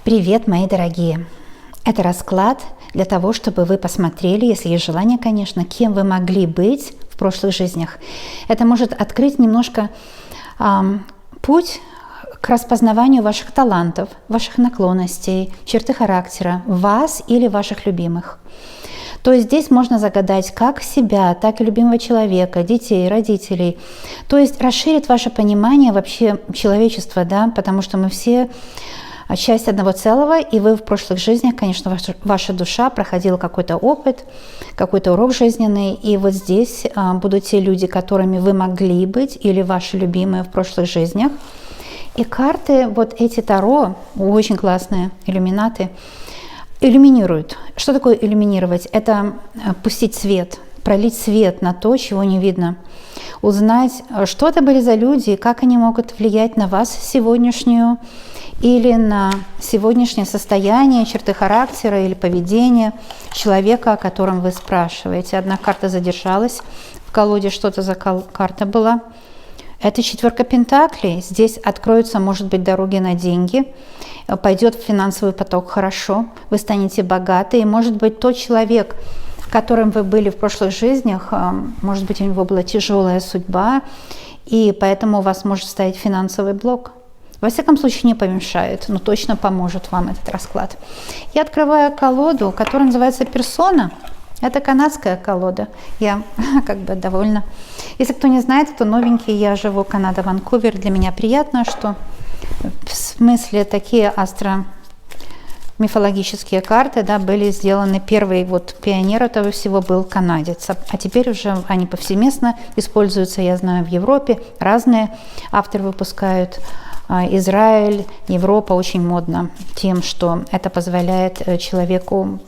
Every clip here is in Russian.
Привет, мои дорогие! Это расклад для того, чтобы вы посмотрели, если есть желание, конечно, кем вы могли быть в прошлых жизнях. Это может открыть немножко путь к распознаванию ваших талантов, ваших наклонностей, черты характера, вас или ваших любимых. То есть здесь можно загадать как себя, так и любимого человека, детей, родителей. То есть расширит ваше понимание вообще человечества, да, потому что мы все часть одного целого, и вы в прошлых жизнях, конечно, ваша душа проходила какой-то опыт, какой-то урок жизненный, и вот здесь будут те люди, которыми вы могли быть, или ваши любимые в прошлых жизнях. И карты, вот эти Таро, очень классные, иллюминаты, иллюминируют. Что такое иллюминировать? Это пустить свет, пролить свет на то, чего не видно. Узнать, что это были за люди, как они могут влиять на вас сегодняшнюю, или на сегодняшнее состояние, черты характера или поведения человека, о котором вы спрашиваете. Одна карта задержалась в колоде, что-то за карта была. Это четверка пентаклей. Здесь откроются, может быть, дороги на деньги, пойдет финансовый поток хорошо, вы станете богаты, и, может быть, тот человек, которым вы были в прошлых жизнях, может быть, у него была тяжелая судьба, и поэтому у вас может стоять финансовый блок. Во всяком случае, не помешает, но точно поможет вам этот расклад. Я открываю колоду, которая называется «Персона». Это канадская колода. Я как бы довольна. Если кто не знает, кто новенький, я живу в Канаде, Ванкувер. Для меня приятно, что в смысле такие мифологические карты, да, были сделаны. Первый вот пионер этого всего был канадец, а теперь уже они повсеместно используются, я знаю, в Европе. Разные авторы выпускают. Израиль, Европа очень модна тем, что это позволяет человеку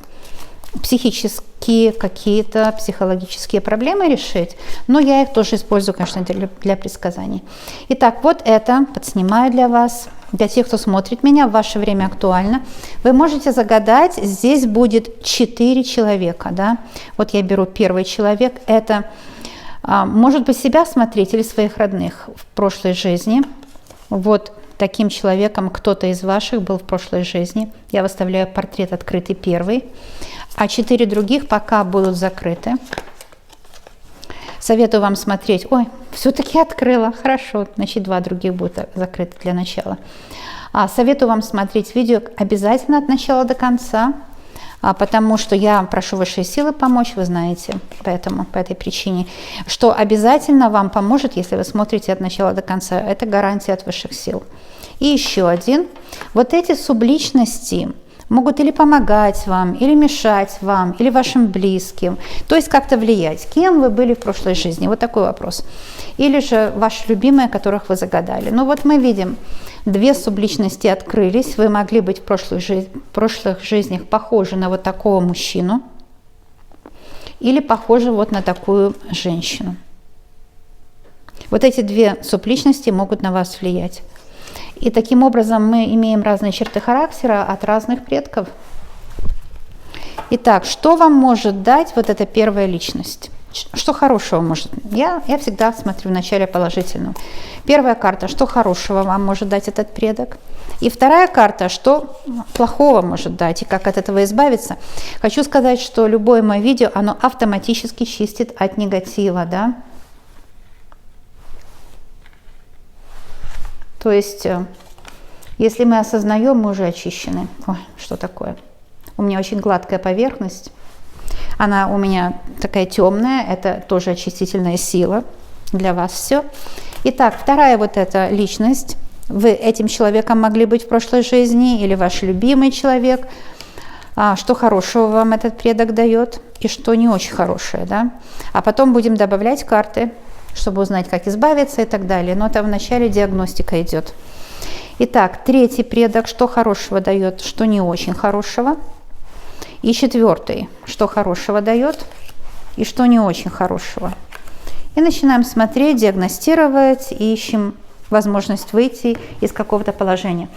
психические какие-то психологические проблемы решить, но я их тоже использую, конечно, для предсказаний. Итак, вот это подснимаю для вас, для тех, кто смотрит меня, в ваше время актуально. Вы можете загадать, здесь будет 4 человека, да. Вот я беру первый человек, это может быть себя смотреть или своих родных в прошлой жизни. Вот таким человеком кто-то из ваших был в прошлой жизни. Я выставляю портрет открытый первый, а 4 других пока будут закрыты. Советую вам смотреть. Ой, все-таки открыла, хорошо, значит 2 других будут закрыты для начала. Советую вам смотреть видео обязательно от начала до конца, потому что я прошу высшие силы помочь, вы знаете, поэтому по этой причине, что обязательно вам поможет, если вы смотрите от начала до конца. Это гарантия от высших сил. И еще один. Вот эти субличности могут или помогать вам, или мешать вам, или вашим близким, то есть как-то влиять. Кем вы были в прошлой жизни? Вот такой вопрос. Или же ваши любимые, которых вы загадали. Ну вот мы видим, 2 субличности открылись. Вы могли быть в прошлых жизнях похожи на вот такого мужчину или похожи вот на такую женщину. Вот эти 2 субличности могут на вас влиять. И таким образом мы имеем разные черты характера от разных предков. Итак, что вам может дать вот эта первая личность? Что хорошего может? Я всегда смотрю вначале положительно. Первая карта, что хорошего вам может дать этот предок. И вторая карта, что плохого может дать и как от этого избавиться. Хочу сказать, что любое мое видео, оно автоматически чистит от негатива, да. То есть, если мы осознаем, мы уже очищены. Ой, что такое? У меня очень гладкая поверхность. Она у меня такая темная. Это тоже очистительная сила. Для вас все. Итак, вторая вот эта личность. Вы этим человеком могли быть в прошлой жизни или ваш любимый человек. Что хорошего вам этот предок дает и что не очень хорошее, да? А потом будем добавлять карты, чтобы узнать, как избавиться и так далее. Но это в начале диагностика идет. Итак, третий предок, что хорошего дает, что не очень хорошего. И 4, что хорошего дает и что не очень хорошего. И начинаем смотреть, диагностировать, и ищем возможность выйти из какого-то положения.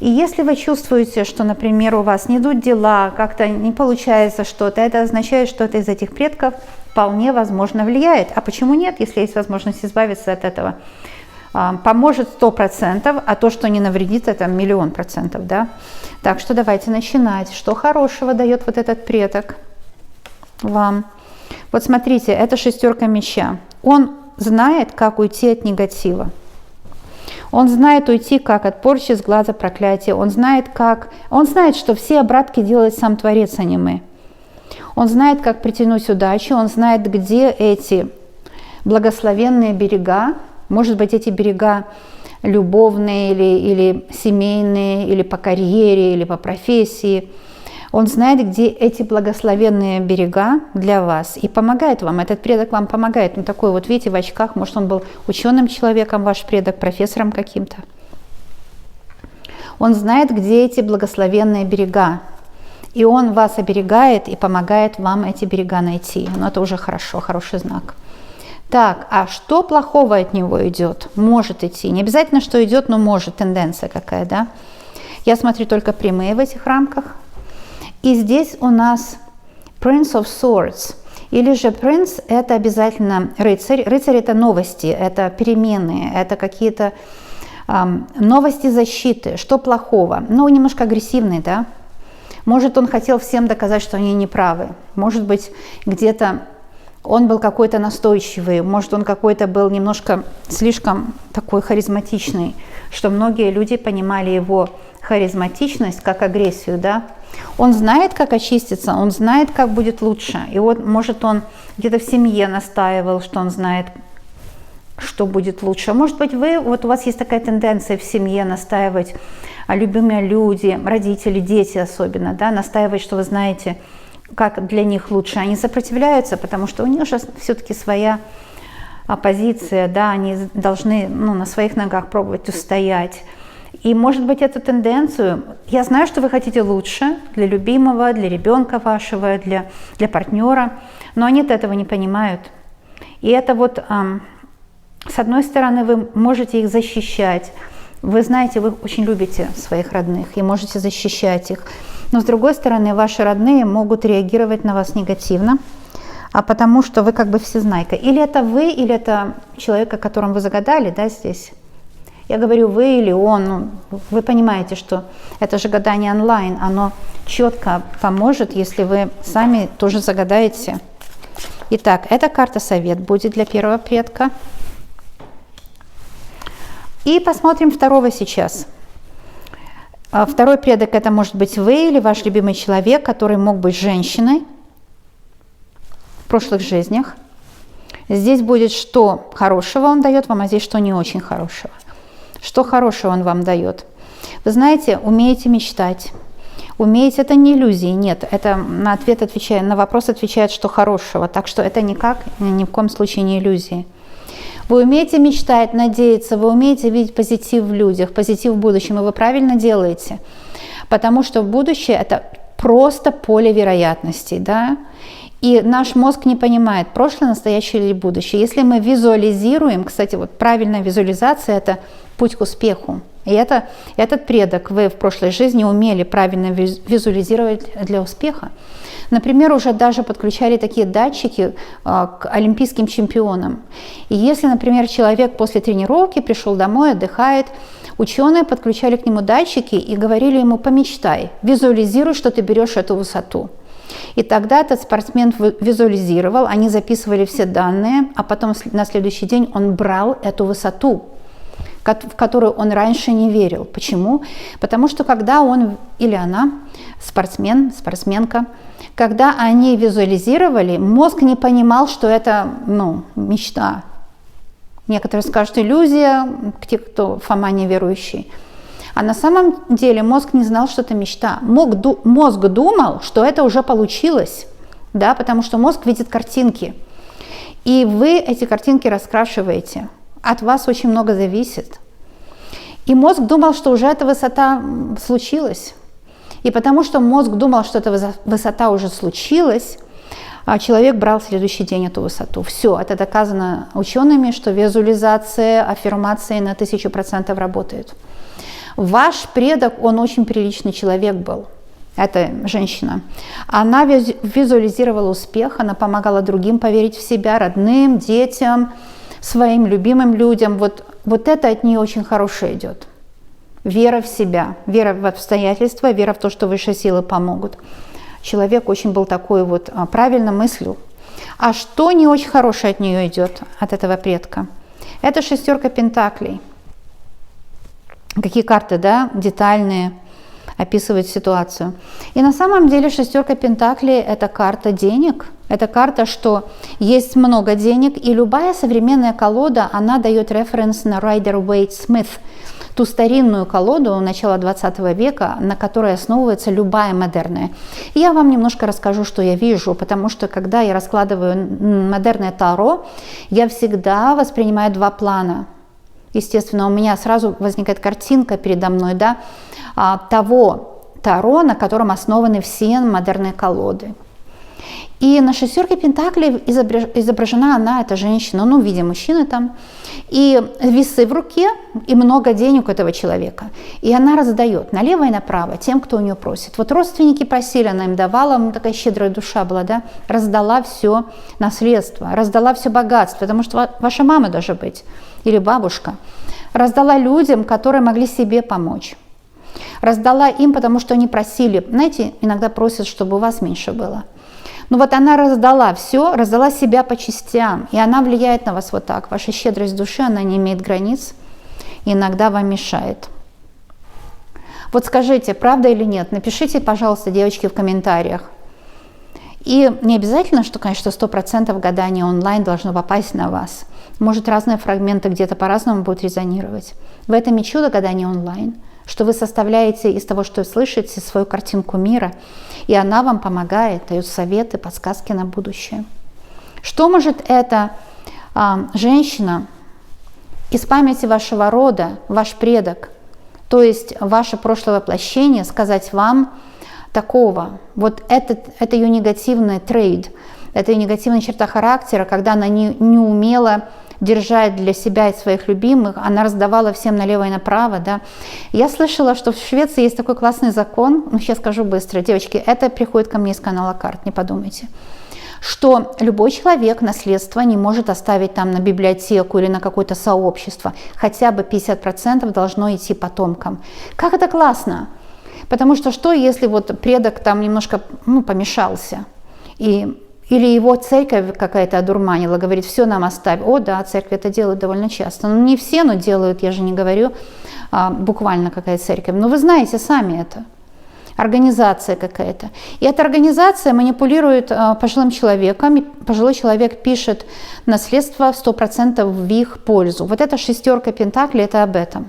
И если вы чувствуете, что, например, у вас не идут дела, как-то не получается что-то, это означает, что это из этих предков вполне возможно влияет. А почему нет, если есть возможность избавиться от этого? поможет 100%, а то, что не навредит, это 1000000%, да. Так что давайте начинать. Что хорошего дает вот этот предок вам? Вот смотрите, это 6 меча. Он знает, как уйти от негатива. Он знает уйти как от порчи, сглаза, проклятия. Он знает, что все обратки делает сам Творец, а не мы. Он знает, как притянуть удачу. Он знает, где эти благословенные берега. Может быть, эти берега любовные или семейные, или по карьере, или по профессии. Он знает, где эти благословенные берега для вас и помогает вам. Этот предок вам помогает. Он такой вот, видите, в очках. Может, он был ученым человеком, ваш предок, профессором каким-то. Он знает, где эти благословенные берега. И он вас оберегает и помогает вам эти берега найти. Но это уже хорошо, хороший знак. Так, а что плохого от него идет? Может идти. Не обязательно, что идет, но может. Тенденция какая, да? Я смотрю только прямые в этих рамках. И здесь у нас Prince of Swords. Или же принц – это обязательно рыцарь. Рыцарь – это новости, это перемены, это какие-то новости защиты. Что плохого? Ну, немножко агрессивный, да? Может, он хотел всем доказать, что они неправы. Может быть, где-то он был какой-то настойчивый. Может, он какой-то был немножко слишком такой харизматичный, что многие люди понимали его харизматичность как агрессию, да? Он знает, как очиститься, он знает, как будет лучше. И вот, может, он где-то в семье настаивал, что он знает, что будет лучше. Может быть, вот у вас есть такая тенденция в семье настаивать, любимые люди, родители, дети особенно, да, настаивать, что вы знаете, как для них лучше. Они сопротивляются, потому что у них же все-таки своя оппозиция, да, они должны на своих ногах пробовать устоять. И, может быть, эту тенденцию, я знаю, что вы хотите лучше для любимого, для ребенка вашего, для партнера, но они этого не понимают. И это вот, с одной стороны, вы можете их защищать. Вы знаете, вы очень любите своих родных и можете защищать их. Но, с другой стороны, ваши родные могут реагировать на вас негативно, потому что вы как бы всезнайка. Или это вы, или это человек, о котором вы загадали, да, здесь. Я говорю вы или он, вы понимаете, что это же гадание онлайн, оно четко поможет, если вы сами тоже загадаете. Итак, эта карта совет будет для первого предка. И посмотрим второго сейчас. Второй предок это может быть вы или ваш любимый человек, который мог быть женщиной в прошлых жизнях. Здесь будет, что хорошего он дает вам, а здесь что не очень хорошего. Что хорошего он вам дает? Вы знаете, умеете мечтать. Умеете, это не иллюзии, нет. Это на вопрос отвечает, что хорошего. Так что это никак, ни в коем случае не иллюзии. Вы умеете мечтать, надеяться, вы умеете видеть позитив в людях, позитив в будущем, и вы правильно делаете. Потому что будущее – это просто поле вероятностей, да? И наш мозг не понимает, прошлое, настоящее или будущее. Если мы визуализируем, кстати, вот правильная визуализация – это путь к успеху. И этот предок вы в прошлой жизни умели правильно визуализировать для успеха. Например, уже даже подключали такие датчики к олимпийским чемпионам. И если, например, человек после тренировки пришел домой, отдыхает, ученые подключали к нему датчики и говорили ему: помечтай, визуализируй, что ты берешь эту высоту. И тогда этот спортсмен визуализировал, они записывали все данные, а потом на следующий день он брал эту высоту, в которую он раньше не верил. Почему? Потому что когда он или она, спортсмен, спортсменка, когда они визуализировали, мозг не понимал, что это мечта. Некоторые скажут иллюзия, те, кто Фома неверующий. А на самом деле мозг не знал, что это мечта. Мозг думал, что это уже получилось, да, потому что мозг видит картинки. И вы эти картинки раскрашиваете. От вас очень много зависит. И мозг думал, что уже эта высота случилась. И потому что мозг думал, что эта высота уже случилась, человек брал в следующий день эту высоту. Все, это доказано учеными, что визуализация, аффирмации на 1000% работает. Ваш предок, он очень приличный человек был. Это женщина. Она визуализировала успех, она помогала другим поверить в себя, родным, детям, своим любимым людям. Вот вот это от нее очень хорошее идет. Вера в себя, вера в обстоятельства, вера в то, что высшие силы помогут. Человек очень был такой вот, правильно мыслил. А что не очень хорошее от нее идет, от этого предка? Это 6 пентаклей. Какие карты, да, детальные, описывают ситуацию. И на самом деле 6 пентаклей – это карта денег. Это карта, что есть много денег, и любая современная колода, она дает референс на Rider-Waite-Smith, ту старинную колоду начала 20 века, на которой основывается любая модерная. И я вам немножко расскажу, что я вижу, потому что когда я раскладываю модерное таро, я всегда воспринимаю 2 плана. Естественно, у меня сразу возникает картинка передо мной, да, того таро, на котором основаны все модерные колоды. И на 6 пентаклей изображена она, эта женщина, ну, в виде мужчины там, и весы в руке, и много денег у этого человека. И она раздает налево и направо тем, кто у нее просит. Вот родственники просили, она им давала, такая щедрая душа была, да, раздала все наследство, раздала все богатство, потому что ваша мама должна быть, или бабушка, раздала людям, которые могли себе помочь. Раздала им, потому что они просили, знаете, иногда просят, чтобы у вас меньше было. Ну вот она раздала все, раздала себя по частям, и она влияет на вас вот так. Ваша щедрость души, она не имеет границ, и иногда вам мешает. Вот скажите, правда или нет? Напишите, пожалуйста, девочки, в комментариях. И не обязательно, что, конечно, 100% гадания онлайн должно попасть на вас. Может, разные фрагменты где-то по-разному будут резонировать. В этом и чудо гадания онлайн, что вы составляете из того, что слышите, свою картинку мира, и она вам помогает, дает советы, подсказки на будущее. Что может эта женщина из памяти вашего рода, ваш предок, то есть ваше прошлое воплощение, сказать вам такого? Вот это ее негативный трейд, это ее негативная черта характера, когда она не умела держать для себя и своих любимых, она раздавала всем налево и направо, да. Я слышала, что в Швеции есть такой классный закон, ну, сейчас скажу быстро, девочки, это приходит ко мне из канала карт, не подумайте, что любой человек наследство не может оставить там на библиотеку или на какое-то сообщество, хотя бы 50% должно идти потомкам. Как это классно! Потому что если вот предок там немножко, помешался, или его церковь какая-то одурманила, говорит, все нам оставь. О, да, церковь это делают довольно часто. Ну, не все, но делают, я же не говорю буквально какая церковь. Но вы знаете сами это. Организация какая-то. И эта организация манипулирует пожилым человеком. И пожилой человек пишет наследство 100% в их пользу. Вот эта 6 пентаклей, это об этом.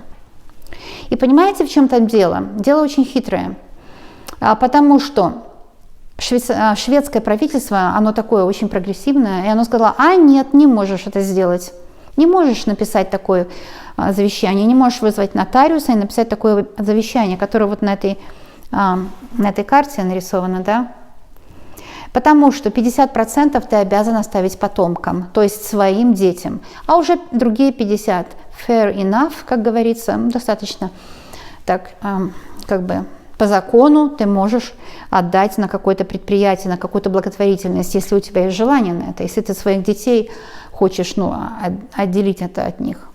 И понимаете, в чем там дело? Дело очень хитрое. Потому что шведское правительство, оно такое очень прогрессивное, и оно сказало, нет, не можешь это сделать, не можешь написать такое завещание, не можешь вызвать нотариуса и написать такое завещание, которое вот на этой карте нарисовано, да, потому что 50% ты обязан оставить потомкам, то есть своим детям, а уже другие 50%, fair enough, как говорится, достаточно так, по закону ты можешь отдать на какое-то предприятие, на какую-то благотворительность, если у тебя есть желание на это, если ты своих детей хочешь отделить это от них.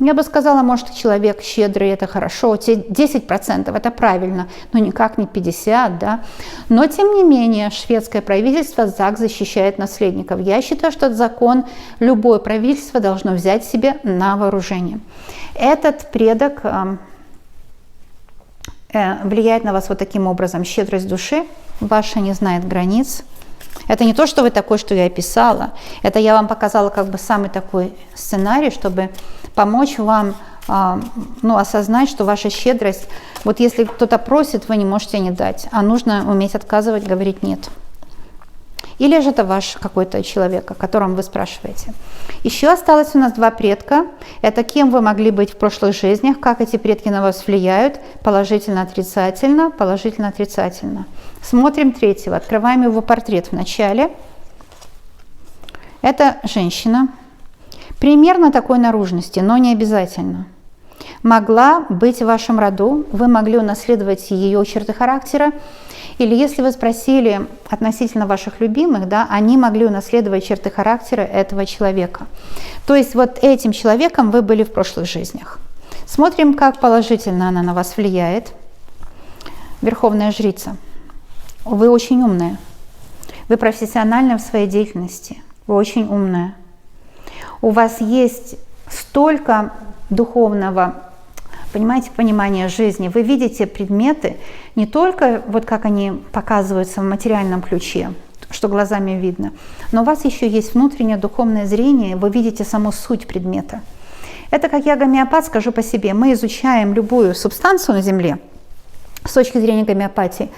Я бы сказала, может, человек щедрый, это хорошо, те 10% это правильно, но никак не 50%, да. Но, тем не менее, шведское правительство, ЗАГС, защищает наследников. Я считаю, что этот закон любое правительство должно взять себе на вооружение. Этот предок влияет на вас вот таким образом. Щедрость души ваша не знает границ. Это не то, что вы такой, что я описала. Это я вам показала самый такой сценарий, чтобы помочь вам осознать, что ваша щедрость, вот если кто-то просит, вы не можете не дать, а нужно уметь отказывать, говорить нет. Или же это ваш какой-то человек, о котором вы спрашиваете. Еще осталось у нас 2 предка. Это кем вы могли быть в прошлых жизнях, как эти предки на вас влияют, положительно, отрицательно, положительно, отрицательно. Смотрим 3-го, открываем его портрет в начале. Это женщина, примерно такой наружности, но не обязательно. могла быть в вашем роду, вы могли унаследовать ее черты характера, или если вы спросили относительно ваших любимых, да, они могли унаследовать черты характера этого человека. То есть вот этим человеком вы были в прошлых жизнях. Смотрим, как положительно она на вас влияет. Верховная жрица. Вы очень умная. Вы профессиональны в своей деятельности. Вы очень умная. У вас есть столько духовного, понимаете, понимания жизни. Вы видите предметы не только вот как они показываются в материальном ключе, что глазами видно, но у вас еще есть внутреннее духовное зрение, вы видите саму суть предмета. Это как я гомеопат, скажу по себе. Мы изучаем любую субстанцию на Земле с точки зрения гомеопатии.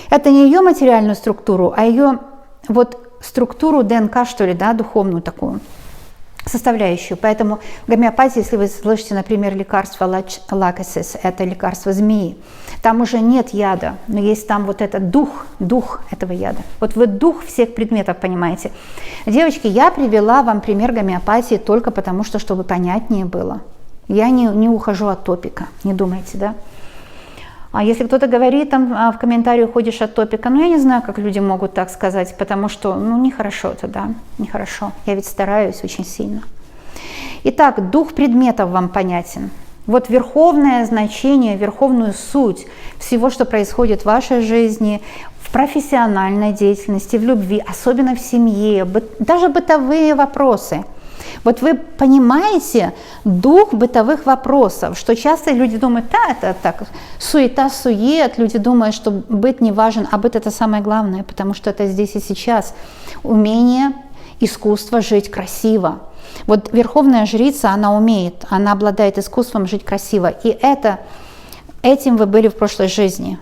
Это не ее материальную структуру, а ее вот структуру ДНК, что ли, да, духовную такую составляющую. Поэтому в гомеопатии, если вы слышите, например, лекарство лакасис, это лекарство змеи, там уже нет яда, но есть там вот этот дух этого яда. Вот вы дух всех предметов понимаете. Девочки, я привела вам пример гомеопатии только потому, что чтобы понятнее было. Я не ухожу от топика, не думайте, да? А если кто-то говорит, там в комментарии уходишь от топика, ну я не знаю, как люди могут так сказать, потому что, ну нехорошо это, да, нехорошо. Я ведь стараюсь очень сильно. Итак, дух предметов вам понятен. Вот верховное значение, верховную суть всего, что происходит в вашей жизни, в профессиональной деятельности, в любви, особенно в семье, даже бытовые вопросы. Вот вы понимаете дух бытовых вопросов, что часто люди думают, да, это так, суета-сует, люди думают, что быт не важен, а быт это самое главное, потому что это здесь и сейчас. Умение, искусство жить красиво. Вот верховная жрица, она умеет, она обладает искусством жить красиво, и этим вы были в прошлой жизни.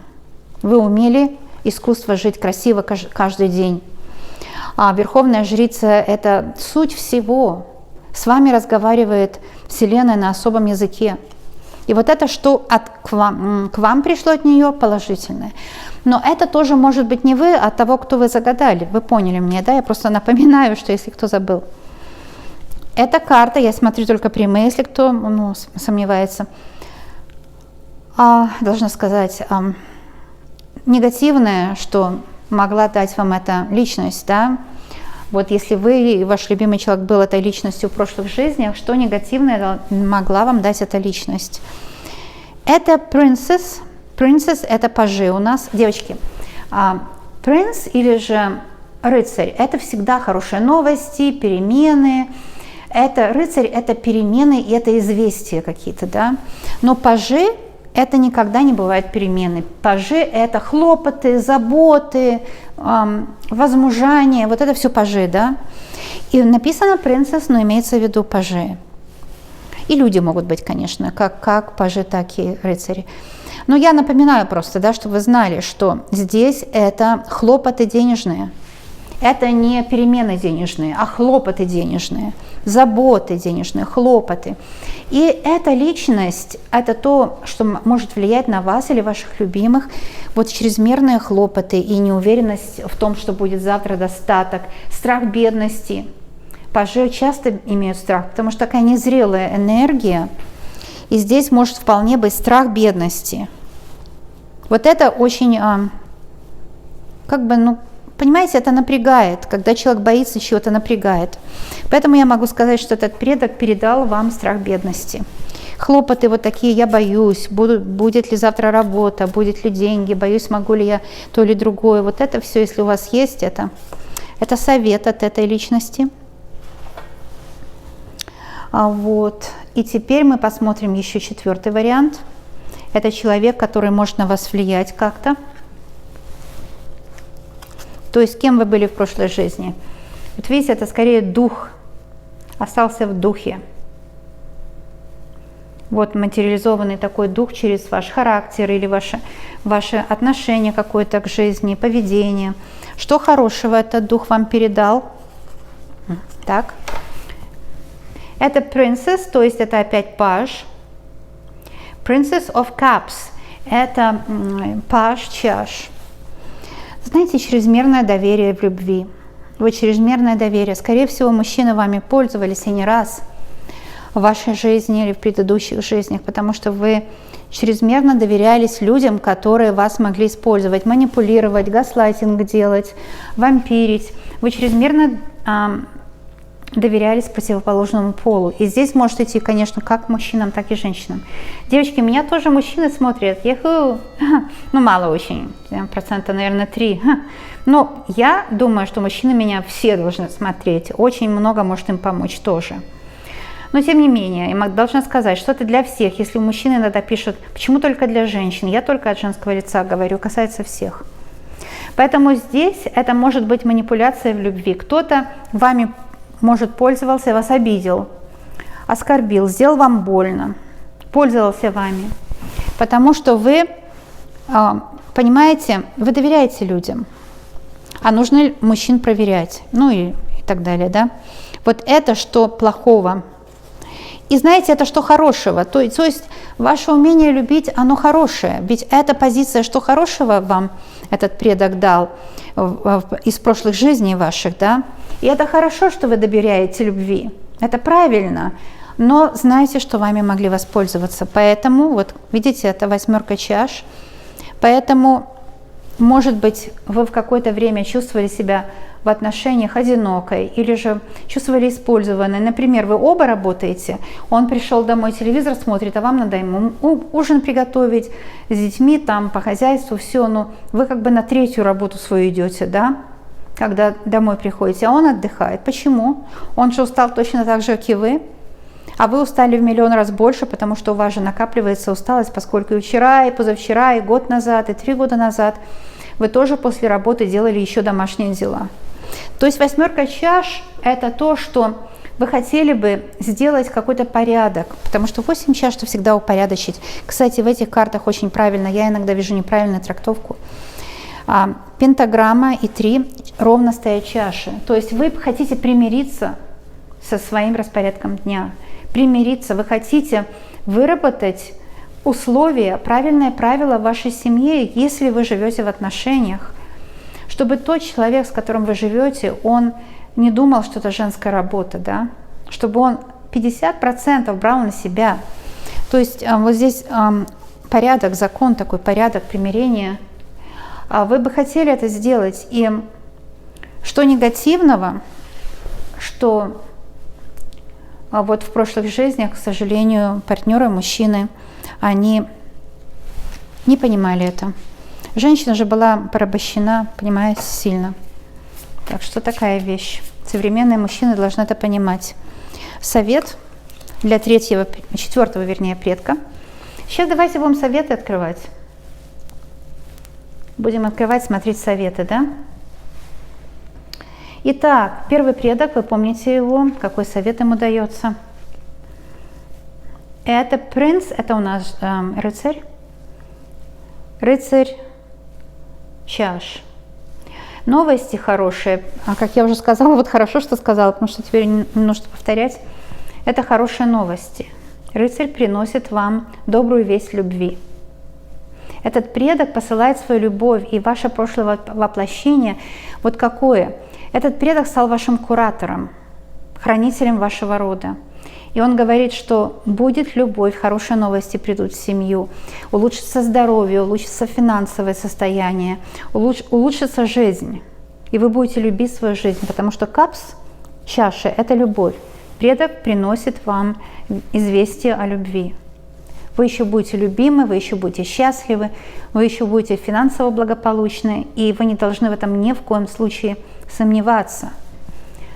Вы умели искусство жить красиво каждый день. А верховная жрица – это суть всего. С вами разговаривает Вселенная на особом языке. И вот это, что к вам пришло от нее, положительное. Но это тоже может быть не вы, а того, кто вы загадали. Вы поняли меня, да? Я просто напоминаю, что если кто забыл. Эта карта, я смотрю только прямые, если кто сомневается. Должна сказать, негативное, что могла дать вам эта личность, да? Вот если вы и ваш любимый человек был этой личностью в прошлых жизнях, что негативное могла вам дать эта личность? Это princess. Princess – это пажи у нас. Девочки, принц или же рыцарь – это всегда хорошие новости, перемены. Это рыцарь – это перемены и это известия какие-то, да? Но пажи – это никогда не бывает перемены. Пажи – это хлопоты, заботы, возмужание, вот это все пажи, да? И написано принцесс, но имеется в виду пажи. И люди могут быть, конечно, как пажи, так и рыцари. Но я напоминаю просто, да, чтобы вы знали, что здесь это хлопоты денежные. Это не перемены денежные, а хлопоты денежные, заботы денежные, хлопоты. И эта личность, это то, что может влиять на вас или ваших любимых, вот чрезмерные хлопоты и неуверенность в том, что будет завтра достаток, страх бедности. Пажи часто имеют страх, потому что такая незрелая энергия, и здесь может вполне быть страх бедности. Вот это очень, понимаете, это напрягает, когда человек боится чего-то, напрягает. Поэтому я могу сказать, что этот предок передал вам страх бедности. Хлопоты вот такие, я боюсь, будет ли завтра работа, будет ли деньги, боюсь, могу ли я то или другое. Вот это все, если у вас есть, это совет от этой личности. Вот. И теперь мы посмотрим еще четвертый вариант. Это человек, который может на вас влиять как-то. То есть кем вы были в прошлой жизни. Вот видите, это скорее дух, остался в духе. Вот материализованный такой дух через ваш характер или ваше отношение какое-то к жизни, поведение. Что хорошего этот дух вам передал? Так. Это princess, то есть это опять паж. Princess of Cups – это паж чаш. Знаете, чрезмерное доверие в любви. Вот чрезмерное доверие. Скорее всего, мужчины вами пользовались и не раз. в вашей жизни или в предыдущих жизнях, потому что вы чрезмерно доверялись людям, которые вас могли использовать, манипулировать, гаслайтинг делать, вампирить. Вы чрезмерно доверялись противоположному полу. И здесь может идти, конечно, как мужчинам, так и женщинам. Девочки, меня тоже мужчины смотрят. Ну, мало очень, процента, наверное, 3. Но я думаю, что мужчины меня все должны смотреть. Очень много может им помочь тоже. Но тем не менее, я должна сказать, что это для всех. Если мужчины иногда пишут, почему только для женщин, я только от женского лица говорю, касается всех. Поэтому здесь это может быть манипуляция в любви. Кто-то вами, может, пользовался, вас обидел, оскорбил, сделал вам больно, пользовался вами. Потому что вы, понимаете, вы доверяете людям. А нужно ли мужчин проверять? Ну и так далее, да? Вот это что плохого. И знаете, это что хорошего. То есть ваше умение любить, оно хорошее. Ведь эта позиция, что хорошего вам этот предок дал из прошлых жизней ваших, да? И это хорошо, что вы доверяете любви. Это правильно. Но знаете, что вами могли воспользоваться. Поэтому, вот видите, это 8 чаш. Поэтому, может быть, вы в какое-то время чувствовали себя в отношениях одинокой или же чувствовали использованной. Например, вы оба работаете, он пришел домой, телевизор смотрит, а вам надо ему ужин приготовить с детьми, там по хозяйству, все, но вы как бы на 3-ю работу свою идете, да, когда домой приходите, а он отдыхает. Почему? Он же устал точно так же, как и вы, а вы устали в миллион раз больше, потому что у вас же накапливается усталость, поскольку и вчера, и позавчера, и год назад, и 3 года назад вы тоже после работы делали еще домашние дела. То есть 8 чаш – это то, что вы хотели бы сделать какой-то порядок, потому что 8 чаш – это всегда упорядочить. Кстати, в этих картах очень правильно, я иногда вижу неправильную трактовку. Пентаграмма и 3 ровно стоят чаши. То есть вы хотите примириться со своим распорядком дня, примириться, вы хотите выработать условия, правильное правило в вашей семье, если вы живете в отношениях, чтобы тот человек, с которым вы живете, он не думал, что это женская работа, да? Чтобы он 50% брал на себя. То есть вот здесь порядок, закон такой, порядок примирения. Вы бы хотели это сделать. И что негативного, что вот в прошлых жизнях, к сожалению, партнеры, мужчины, они не понимали это. Женщина же была порабощена, понимаете, сильно. Так что такая вещь. Современные мужчины должны это понимать. Совет для 4-го, вернее, предка. Сейчас давайте будем советы открывать. Будем открывать, смотреть советы, да? Итак, первый предок, вы помните его, какой совет ему дается? Это принц, это у нас рыцарь. Рыцарь чаш. Новости хорошие. Как я уже сказала, вот хорошо, что сказала, потому что теперь не нужно повторять. Это хорошие новости. Рыцарь приносит вам добрую весть любви. Этот предок посылает свою любовь, и ваше прошлое воплощение, вот какое? Этот предок стал вашим куратором, хранителем вашего рода. И он говорит, что будет любовь, хорошие новости придут в семью, улучшится здоровье, улучшится финансовое состояние, улучшится жизнь. И вы будете любить свою жизнь, потому что капс, чаша – это любовь. Предок приносит вам известие о любви. Вы еще будете любимы, вы еще будете счастливы, вы еще будете финансово благополучны, и вы не должны в этом ни в коем случае сомневаться.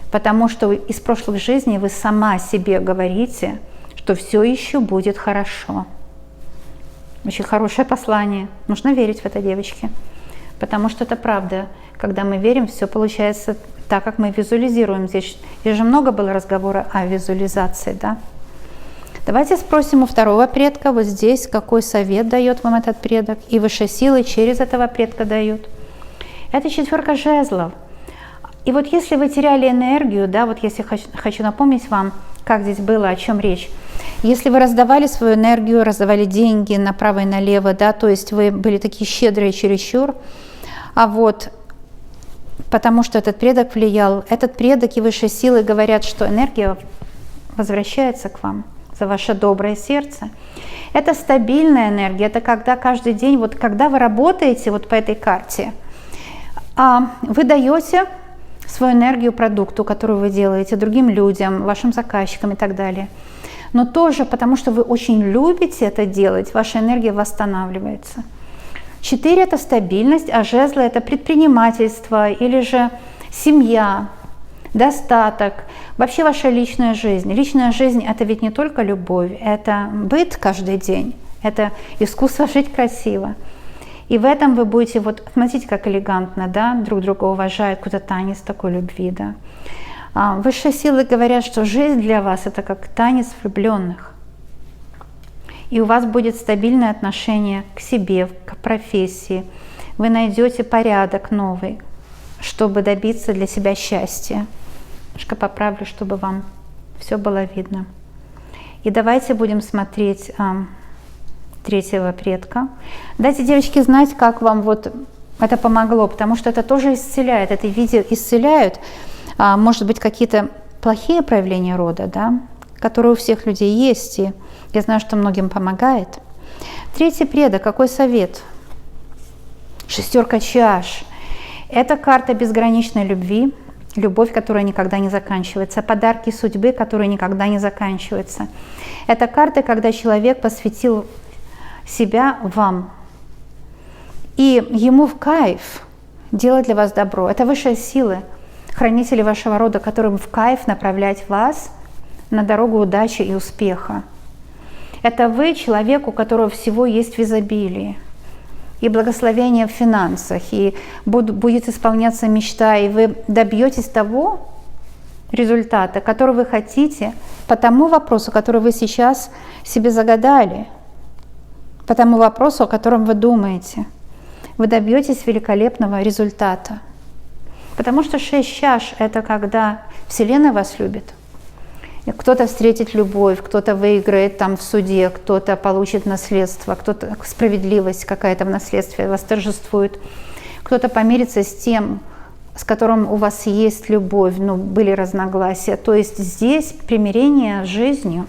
Потому что из прошлых жизней вы сама себе говорите, что все еще будет хорошо. Очень хорошее послание. Нужно верить в это, девочки. Потому что это правда. Когда мы верим, все получается так, как мы визуализируем. Здесь же много было разговора о визуализации, да? Давайте спросим у 2-го предка, вот здесь, какой совет дает вам этот предок, и высшие силы через этого предка дают. Это 4 жезлов. И вот если вы теряли энергию, да, вот если хочу напомнить вам, как здесь было, о чем речь. Если вы раздавали свою энергию, раздавали деньги направо и налево, да, то есть вы были такие щедрые чересчур, а вот потому что этот предок влиял, этот предок и высшие силы говорят, что энергия возвращается к вам за ваше доброе сердце. Это стабильная энергия, это когда каждый день, вот когда вы работаете вот по этой карте, вы даете свою энергию продукту, которую вы делаете, другим людям, вашим заказчикам и так далее. Но тоже потому, что вы очень любите это делать, ваша энергия восстанавливается. 4 – это стабильность, а жезлы – это предпринимательство или же семья, достаток, вообще ваша личная жизнь. Личная жизнь – это ведь не только любовь, это быт каждый день, это искусство жить красиво. И в этом вы будете, вот смотрите, как элегантно, да, друг друга уважают, какой-то танец такой любви, да. Высшие силы говорят, что жизнь для вас – это как танец влюбленных. И у вас будет стабильное отношение к себе, к профессии. Вы найдете порядок новый, чтобы добиться для себя счастья. Немножко поправлю, чтобы вам все было видно. И давайте будем смотреть третьего предка. Дайте, девочки, знать, как вам вот это помогло, потому что это тоже исцеляет. Это видео исцеляют, может быть, какие-то плохие проявления рода, да, которые у всех людей есть, и я знаю, что многим помогает. Третий предок, какой совет? 6 чаш. Это карта безграничной любви, любовь, которая никогда не заканчивается, подарки судьбы, которые никогда не заканчиваются. Это карта, когда человек посвятил себя вам, и ему в кайф делать для вас добро. Это высшие силы, хранители вашего рода, которым в кайф направлять вас на дорогу удачи и успеха. Это вы, человек, у которого всего есть в изобилии, и благословение в финансах, и будет исполняться мечта, и вы добьетесь того результата, который вы хотите, по тому вопросу, который вы сейчас себе загадали, по тому вопросу, о котором вы думаете. Вы добьетесь великолепного результата. Потому что 6 чаш – это когда Вселенная вас любит. Кто-то встретит любовь, кто-то выиграет там в суде, кто-то получит наследство, кто-то справедливость какая-то в наследстве восторжествует, кто-то помирится с тем, с которым у вас есть любовь, но были разногласия. То есть здесь примирение с жизнью.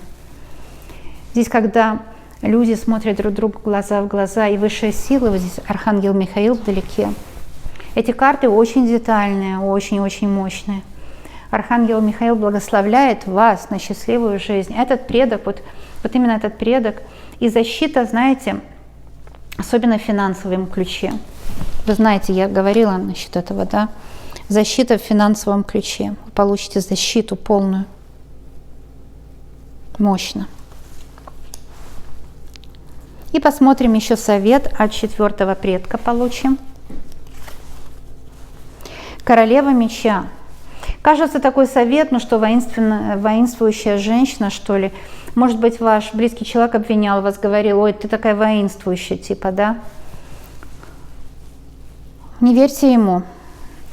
Здесь, когда люди смотрят друг другу глаза в глаза, и высшие силы, вот здесь Архангел Михаил вдалеке. Эти карты очень детальные, очень-очень мощные. Архангел Михаил благословляет вас на счастливую жизнь. Этот предок, вот именно этот предок, и защита, знаете, особенно в финансовом ключе. Вы знаете, я говорила насчет этого, да? Защита в финансовом ключе. Вы получите защиту полную. Мощно. И посмотрим еще совет от 4-го предка получим. Королева меча. Кажется, такой совет, ну что, воинствующая женщина, что ли. Может быть, ваш близкий человек обвинял вас, говорил: ой, ты такая воинствующая, типа, да? Не верьте ему.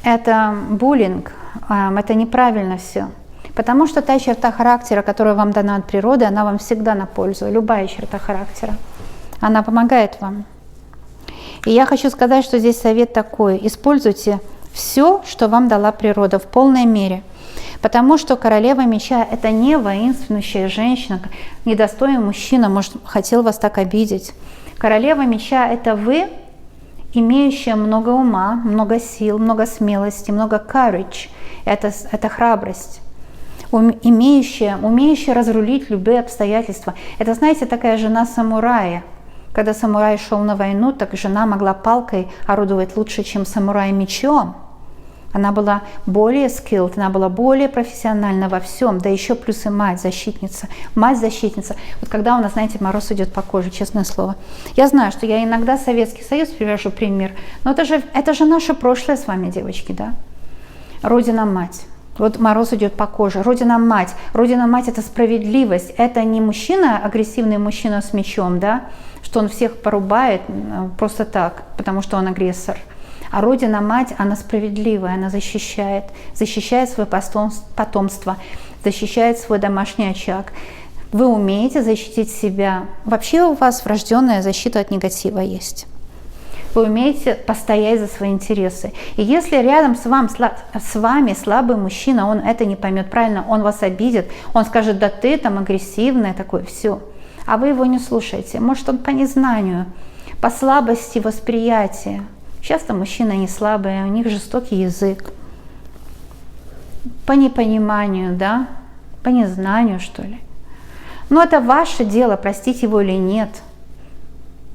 Это буллинг, это неправильно все. Потому что та черта характера, которая вам дана от природы, она вам всегда на пользу. Любая черта характера. Она помогает вам. И я хочу сказать, что здесь совет такой. Используйте все, что вам дала природа, в полной мере. Потому что королева меча – это не воинствующая женщина, недостойный мужчина, может, хотел вас так обидеть. Королева меча – это вы, имеющая много ума, много сил, много смелости, много courage. Это храбрость. Умеющая разрулить любые обстоятельства. Это, знаете, такая жена самурая. Когда самурай шел на войну, так жена могла палкой орудовать лучше, чем самурай мечом. Она была более skilled, она была более профессиональна во всем, да еще плюс и мать-защитница. Мать-защитница. Вот когда у нас, знаете, мороз идет по коже, честное слово. Я знаю, что я иногда Советский Союз привожу пример, но это же наше прошлое с вами, девочки, да? Родина-мать. Вот мороз идет по коже. Родина-мать. Родина-мать – это справедливость. Это не мужчина, агрессивный мужчина с мечом, да? Что он всех порубает просто так, потому что он агрессор. А Родина-мать, она справедливая, она защищает свое потомство, защищает свой домашний очаг. Вы умеете защитить себя. Вообще у вас врожденная защита от негатива есть. вы умеете постоять за свои интересы. И если рядом с вами слабый мужчина, он это не поймет правильно, он вас обидит, он скажет, да ты там агрессивная, такое, все. А вы его не слушаете. Может, он по незнанию, по слабости восприятия. Часто мужчины не слабые, у них жестокий язык. По непониманию, да, по незнанию, что ли. Но это ваше дело, простить его или нет.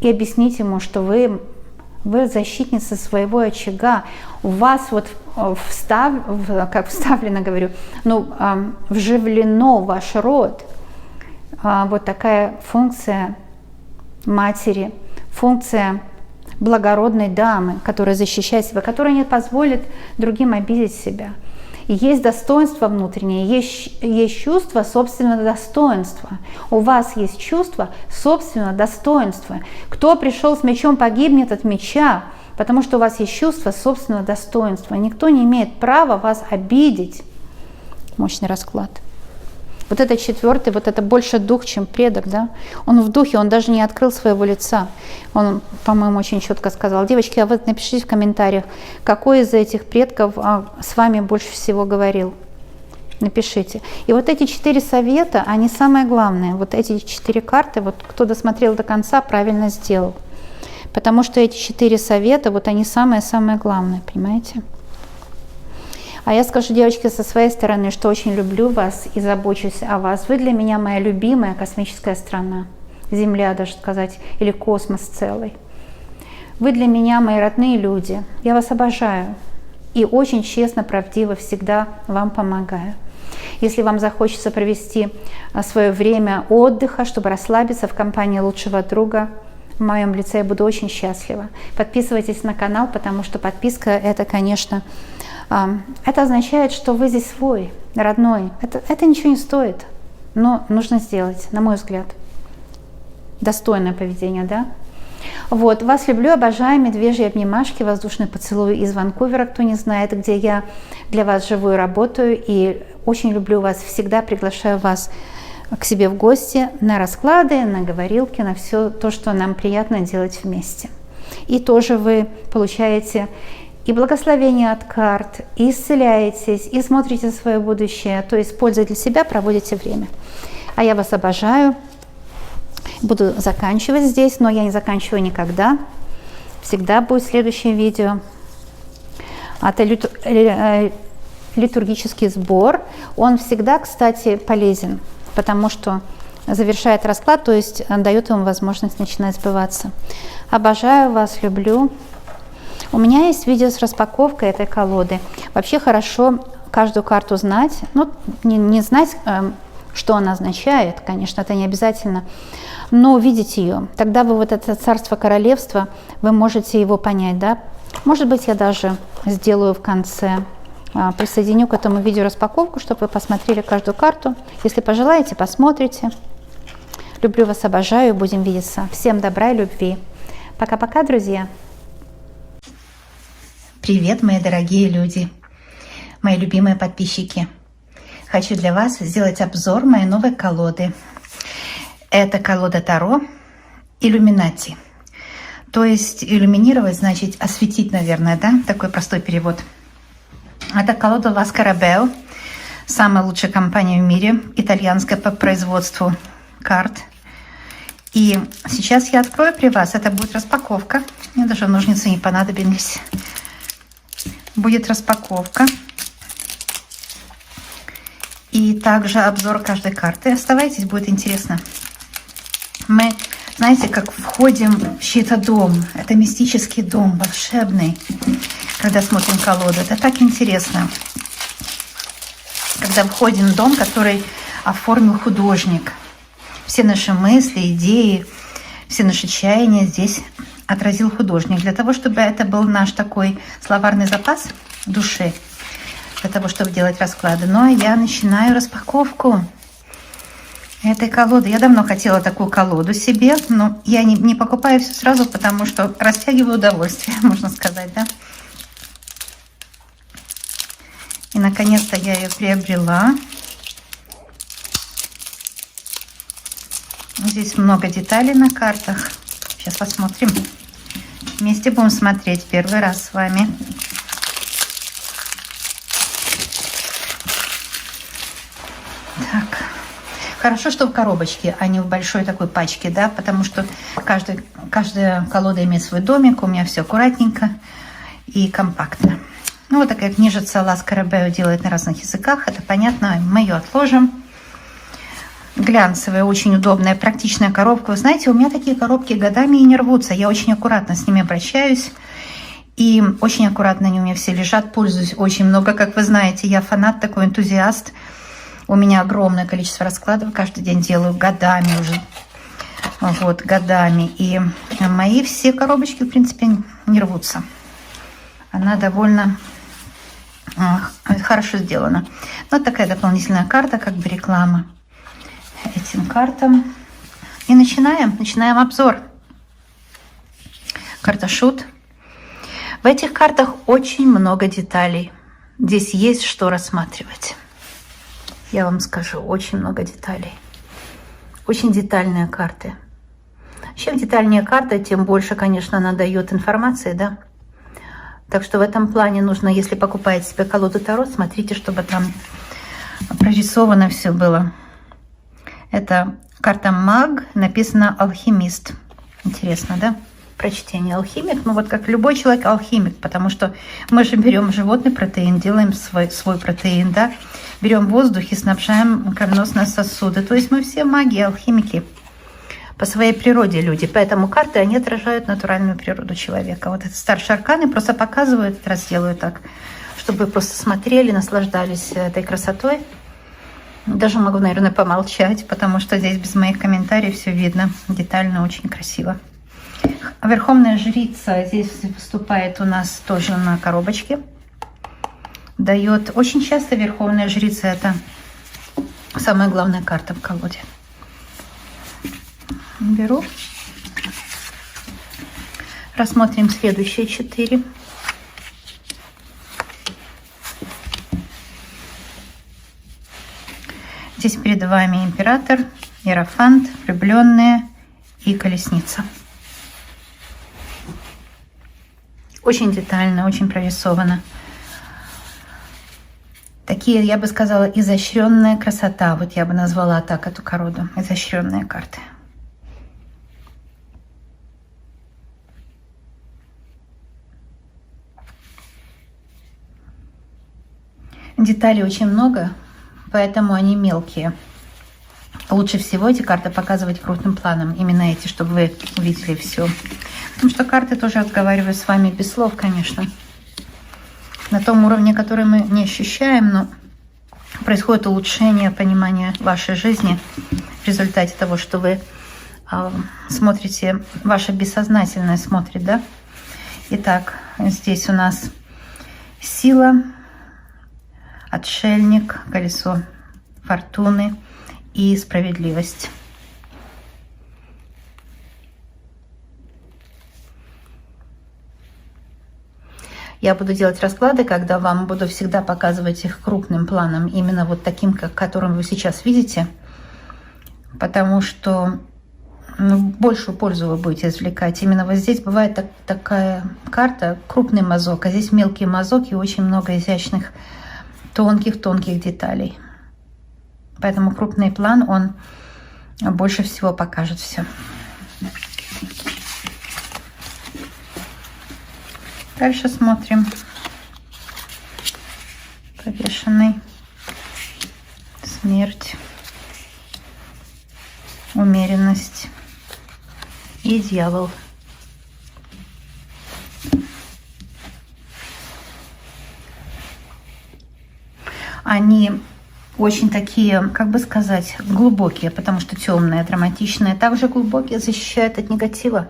И объяснить ему, что вы защитница своего очага. У вас вот как вставлено, говорю, вживлено в ваш род вот такая функция матери, функция благородной дамы, которая защищает себя, которая не позволит другим обидеть себя. И есть достоинство внутреннее, есть чувство собственного достоинства. У вас есть чувство собственного достоинства. Кто пришел с мечом, погибнет от меча, потому что у вас есть чувство собственного достоинства. Никто не имеет права вас обидеть. Мощный расклад. Вот это четвертый, вот это больше дух, чем предок, да? Он в духе, он даже не открыл своего лица. Он, по-моему, очень четко сказал: девочки, а вы напишите в комментариях, какой из этих предков с вами больше всего говорил. Напишите. И вот эти 4 совета, они самые главные. Вот эти 4 карты, вот кто досмотрел до конца, правильно сделал. Потому что эти 4 совета, вот они самые-самые главные, понимаете? А я скажу, девочки, со своей стороны, что очень люблю вас и забочусь о вас. Вы для меня моя любимая космическая страна, Земля, даже сказать, или космос целый. Вы для меня мои родные люди. Я вас обожаю и очень честно, правдиво всегда вам помогаю. Если вам захочется провести свое время отдыха, чтобы расслабиться в компании лучшего друга, в моем лице, я буду очень счастлива. Подписывайтесь на канал, потому что подписка — это, конечно, это означает, что вы здесь свой, родной. Это ничего не стоит, но нужно сделать, на мой взгляд. Достойное поведение, да? Вот, вас люблю, обожаю, медвежьи обнимашки, воздушный поцелуй из Ванкувера, кто не знает, где я для вас живу и работаю. И очень люблю вас, всегда приглашаю вас к себе в гости на расклады, на говорилки, на все то, что нам приятно делать вместе. И тоже вы получаете и благословение от карт, и исцеляетесь, и смотрите свое будущее, то есть пользой для себя проводите время. А я вас обожаю. Буду заканчивать здесь, но я не заканчиваю никогда. Всегда будет следующее видео. Это литургический сбор. Он всегда, кстати, полезен, потому что завершает расклад, то есть дает ему возможность начинать сбываться. Обожаю вас, люблю. У меня есть видео с распаковкой этой колоды. Вообще хорошо каждую карту знать. Ну, не знать, что она означает, конечно, это не обязательно, но увидеть ее. Тогда вы вот это царство-королевство, вы можете его понять, да? Может быть, я даже сделаю в конце, присоединю к этому видео распаковку, чтобы вы посмотрели каждую карту. Если пожелаете, посмотрите. Люблю вас, обожаю, будем видеться. Всем добра и любви. Пока-пока, друзья. Привет, мои дорогие люди, мои любимые подписчики. Хочу для вас сделать обзор моей новой колоды. Это колода Таро Иллюминати. То есть иллюминировать значит осветить, наверное, да? Такой простой перевод. Это колода Ла Скарабео, самая лучшая компания в мире, итальянская по производству карт. И сейчас я открою при вас, это будет распаковка. Мне даже ножницы не понадобились. Будет распаковка. И также обзор каждой карты. Оставайтесь, будет интересно. Мы, знаете, как входим в чей-то дом. Это мистический дом, волшебный. Когда смотрим колоду, это так интересно. Когда входим в дом, который оформил художник. Все наши мысли, идеи, все наши чаяния здесь отразил художник. Для того, чтобы это был наш такой словарный запас души, для того, чтобы делать расклады. Но я начинаю распаковку этой колоды. Я давно хотела такую колоду себе, но я не покупаю все сразу, потому что растягиваю удовольствие, можно сказать, да. И наконец-то я ее приобрела. Здесь много деталей на картах. Сейчас посмотрим. Вместе будем смотреть первый раз с вами. Так. Хорошо, что в коробочке, а не в большой такой пачке, да, потому что каждая колода имеет свой домик, у меня все аккуратненько и компактно. Ну, вот такая книжица Ла Скарабео делает на разных языках, это понятно, мы ее отложим. Глянцевая, очень удобная, практичная коробка. Вы знаете, у меня такие коробки годами и не рвутся, я очень аккуратно с ними обращаюсь. И очень аккуратно они у меня все лежат, пользуюсь очень много, как вы знаете, я фанат, такой энтузиаст. У меня огромное количество раскладов, каждый день делаю годами уже, вот, годами. И мои все коробочки, в принципе, не рвутся. Она довольно хорошо сделана. Вот такая дополнительная карта, как бы реклама этим картам. И начинаем обзор. Карта Шут. В этих картах очень много деталей. Здесь есть что рассматривать. Я вам скажу, очень много деталей. Очень детальные карты. Чем детальнее карта, тем больше, конечно, она дает информации, да? Так что в этом плане нужно, если покупаете себе колоду Таро, смотрите, чтобы там прорисовано все было. Это карта Маг, написано Алхимист. Интересно, да? Прочтение алхимик, ну вот как любой человек алхимик, потому что мы же берем животный протеин, делаем свой протеин, да, берем воздух и снабжаем кровеносные сосуды. То есть мы все маги, алхимики по своей природе люди, поэтому карты, они отражают натуральную природу человека. Вот это старшие арканы просто показывают, раз делаю так, чтобы вы просто смотрели, наслаждались этой красотой. Даже могу, наверное, помолчать, потому что здесь без моих комментариев все видно, детально, очень красиво. Верховная жрица здесь выступает у нас тоже на коробочке. Дает. Очень часто Верховная жрица — это самая главная карта в колоде. Беру. Рассмотрим следующие 4. Здесь перед вами император, иерофант, влюбленные и колесница. Очень детально, очень прорисовано. Такие, я бы сказала, изощренная красота. Вот я бы назвала так эту колоду. Изощренные карты. Деталей очень много, поэтому они мелкие. Лучше всего эти карты показывать крупным планом. Именно эти, чтобы вы увидели все. Потому что карты тоже разговаривают с вами без слов, конечно. На том уровне, который мы не ощущаем, но происходит улучшение понимания вашей жизни в результате того, что вы смотрите, ваше бессознательное смотрит, да? Итак, здесь у нас сила, отшельник, колесо фортуны и справедливость. Я буду делать расклады, когда вам буду всегда показывать их крупным планом, именно вот таким, которым вы сейчас видите, потому что большую пользу вы будете извлекать. Именно вот здесь бывает такая карта, крупный мазок, а здесь мелкий мазок и очень много изящных, тонких деталей. Поэтому крупный план, он больше всего покажет все. Дальше смотрим. Повешенный. Смерть. Умеренность. И дьявол. Они очень такие, как бы сказать, глубокие, потому что темные, драматичные. Также глубокие, защищают от негатива.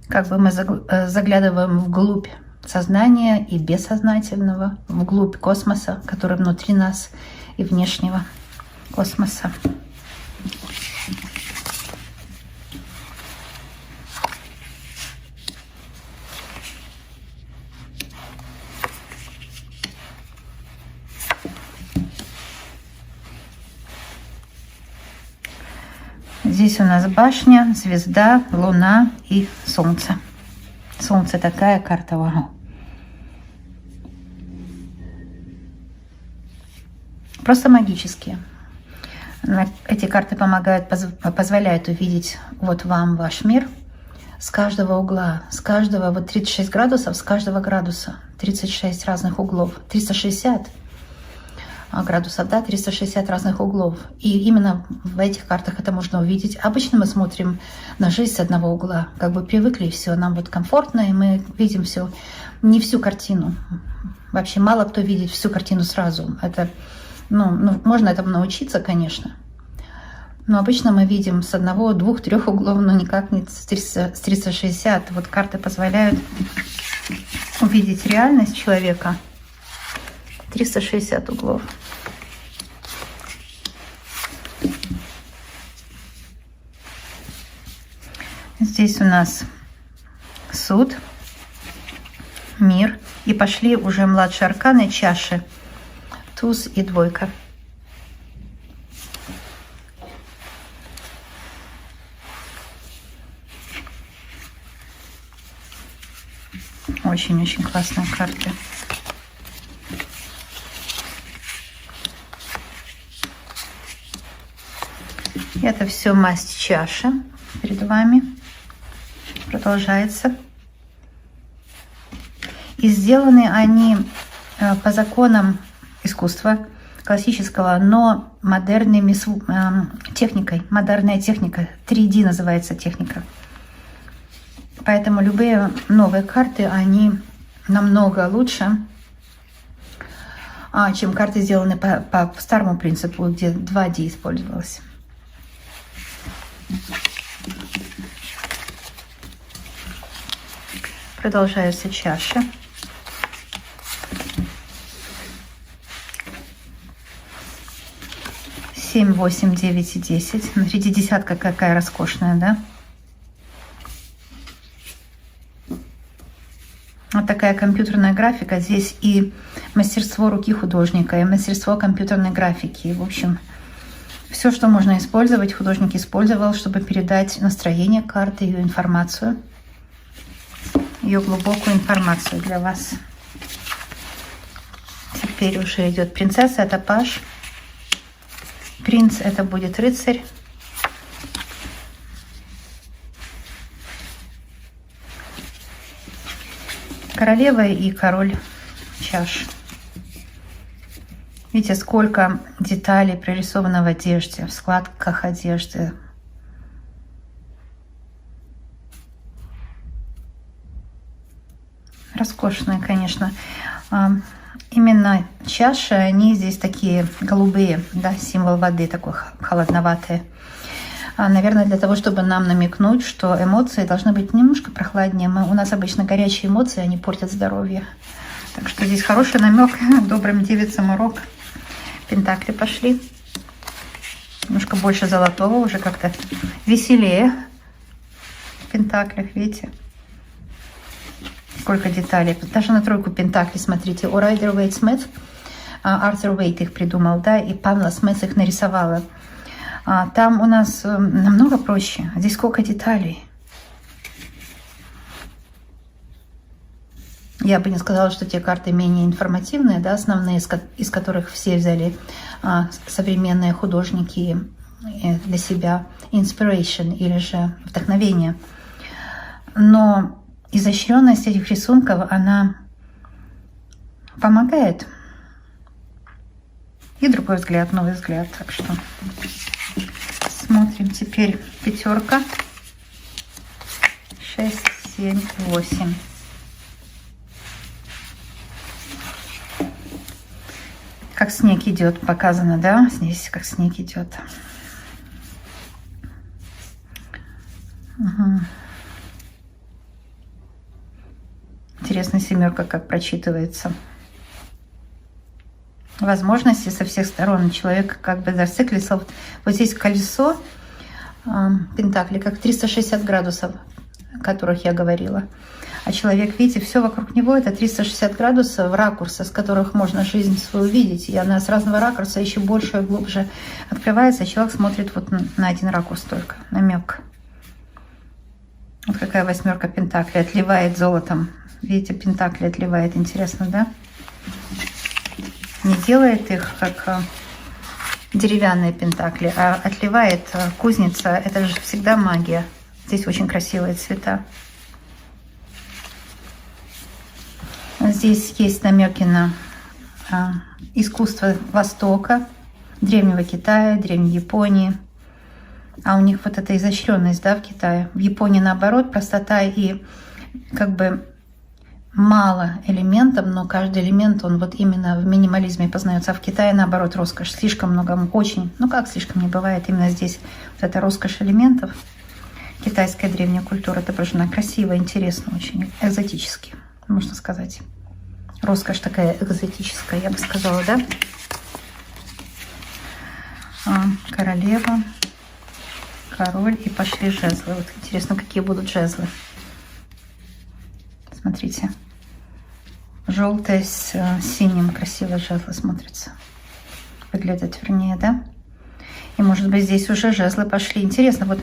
Как бы мы заглядываем вглубь сознания и бессознательного, вглубь космоса, который внутри нас, и внешнего космоса. Здесь у нас башня, звезда, луна и солнце. Солнце такая карта, вау. Просто магические. Эти карты помогают, позволяют увидеть вот вам ваш мир с каждого угла, с каждого, вот 36 градусов, с каждого градуса, 36 разных углов, 360 градусов, да, 360 разных углов. И именно в этих картах это можно увидеть. Обычно мы смотрим на жизнь с одного угла, как бы привыкли, и все, нам вот комфортно, и мы видим все, не всю картину. Вообще мало кто видит всю картину сразу. Это, можно этому научиться, конечно. Но обычно мы видим с одного, двух, трех углов, но никак не с 360. Вот карты позволяют увидеть реальность человека. 360 углов. Здесь у нас суд, мир. И пошли уже младшие арканы, чаши, туз и двойка. Очень-очень классные карты. Это все масть чаши перед вами. Продолжается. И сделаны они по законам искусства классического, но модерными техникой. Модерная техника. 3D называется техника. Поэтому любые новые карты, они намного лучше, чем карты, сделанные по старому принципу, где 2D использовалось. Продолжаются чаши. Семь, 8, 9 и 10. Смотрите, десятка какая роскошная, да? Вот такая компьютерная графика. Здесь и мастерство руки художника, и мастерство компьютерной графики. В общем, все, что можно использовать, художник использовал, чтобы передать настроение карты, ее информацию, ее глубокую информацию для вас. Теперь уже идет принцесса, это паж. Принц, это будет рыцарь. Королева и король чаш. Видите, сколько деталей прорисовано в одежде, в складках одежды. Роскошные, конечно. Именно чаши, они здесь такие голубые, да, символ воды, такой холодноватый. Наверное, для того, чтобы нам намекнуть, что эмоции должны быть немножко прохладнее. У нас обычно горячие эмоции, они портят здоровье. Так что здесь хороший намек добрым девицам урок. Пентакли пошли. Немножко больше золотого, уже как-то веселее в пентаклях, видите? Сколько деталей. Даже на тройку пентаклей, смотрите. У Райдер Уэйт Смит, Артур Уэйт их придумал, да, и Памела Смит их нарисовала. Там у нас намного проще. Здесь сколько деталей. Я бы не сказала, что те карты менее информативные, да, основные, из которых все взяли современные художники для себя inspiration или же вдохновение. Но изощренность этих рисунков, она помогает. И другой взгляд, новый взгляд. Так что смотрим теперь пятерка. 6, 7, 8. Как снег идет, показано, да? Здесь как снег идет. Угу. Интересно, семерка как прочитывается. Возможности со всех сторон. Человек как бы зациклился. Вот здесь колесо пентакли, как 360 градусов, о которых я говорила. А человек, видите, все вокруг него это 360 градусов ракурса, с которых можно жизнь свою видеть. И она с разного ракурса еще больше и глубже открывается, а человек смотрит вот на один ракурс только, намек. Вот какая восьмерка пентаклей отливает золотом. Видите, пентакли отливает, интересно, да? Не делает их как деревянные пентакли, а отливает кузница. Это же всегда магия. Здесь очень красивые цвета. Здесь есть намеки на искусство Востока, Древнего Китая, Древней Японии. А у них вот эта изощренность, да, в Китае. В Японии, наоборот, простота и как бы мало элементов, но каждый элемент, он вот именно в минимализме познается. А в Китае, наоборот, роскошь. Слишком много, очень, ну как слишком не бывает, именно здесь вот эта роскошь элементов. Китайская древняя культура отображена красиво, интересно, очень экзотически, можно сказать. Роскошь такая экзотическая, я бы сказала, да? Королева, король и пошли жезлы. Вот интересно, какие будут жезлы. Смотрите. Желтое с синим красиво жезлы смотрятся. Выглядят, вернее, да? И может быть здесь уже жезлы пошли. Интересно, вот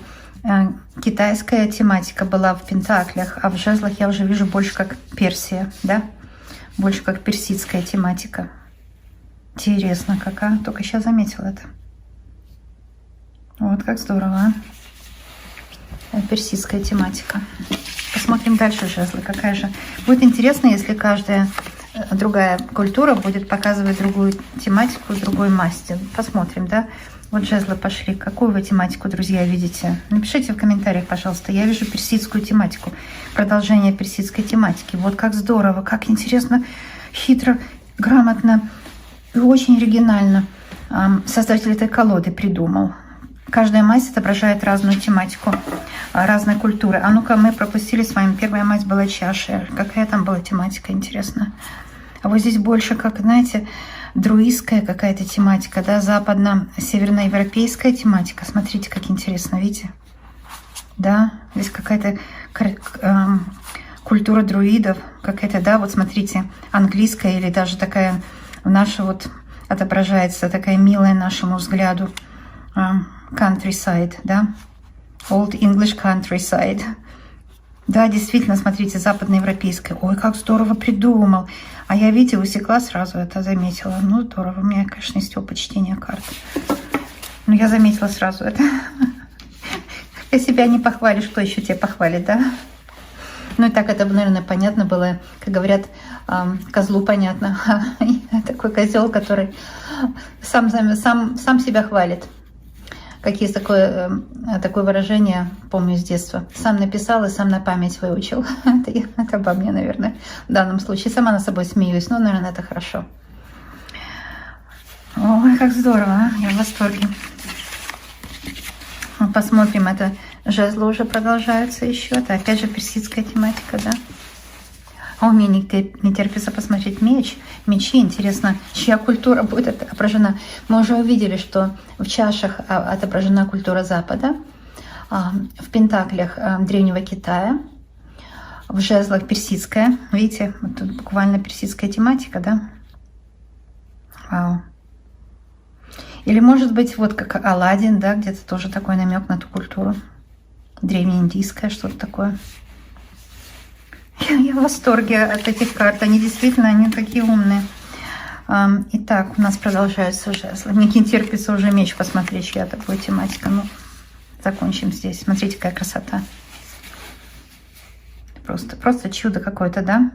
китайская тематика была в пентаклях, а в жезлах я уже вижу больше как Персия, да? Больше как персидская тематика. Интересно, какая. Только сейчас заметила это. Вот как здорово, а? Персидская тематика. Посмотрим дальше жезлы. Какая же. Будет интересно, если каждая другая культура будет показывать другую тематику, другой масти. Посмотрим, да? Вот жезлы пошли. Какую вы тематику, друзья, видите? Напишите в комментариях, пожалуйста. Я вижу персидскую тематику. Продолжение персидской тематики. Вот как здорово, как интересно, хитро, грамотно и очень оригинально создатель этой колоды придумал. Каждая масть отображает разную тематику, разной культуры. А ну-ка, мы пропустили с вами. Первая масть была чаша. Какая там была тематика, интересно? А вот здесь больше, как, знаете, друидская какая-то тематика, да, западно-северноевропейская тематика. Смотрите, как интересно, видите? Да, здесь какая-то культура друидов, какая-то, да, вот смотрите, английская или даже такая наша вот отображается, такая милая нашему взгляду countryside, да, old English countryside. Да, действительно, смотрите, западноевропейская. Ой, как здорово придумал. А я, видите, усекла сразу это, заметила. Ну, здорово. У меня, конечно, есть опыт чтения карт. Но я заметила сразу это. Когда себя не похвалишь, кто еще тебя похвалит, да? Ну и так это, наверное, понятно было. Как говорят, козлу понятно. Такой козел, который сам себя хвалит. Как есть такое выражение, помню с детства. Сам написал и сам на память выучил. Это обо мне, наверное, в данном случае. Сама над собой смеюсь, но, наверное, это хорошо. Ой, как здорово, а? Я в восторге. Посмотрим, это жезлы уже продолжаются еще. Это опять же персидская тематика, да? А у меня не терпится посмотреть мечи. Интересно, чья культура будет отображена. Мы уже увидели, что в чашах отображена культура Запада, в пентаклях Древнего Китая, в жезлах персидская. Видите, вот тут буквально персидская тематика, да? Вау. Или может быть вот как Аладдин, да, где-то тоже такой намек на ту культуру. Древнеиндийская, что-то такое. Я в восторге от этих карт. Они действительно, они такие умные. Итак, у нас продолжаются жезлы. Мне не терпится уже меч посмотреть, чья такая тематика. Ну, закончим здесь. Смотрите, какая красота. Просто чудо какое-то, да?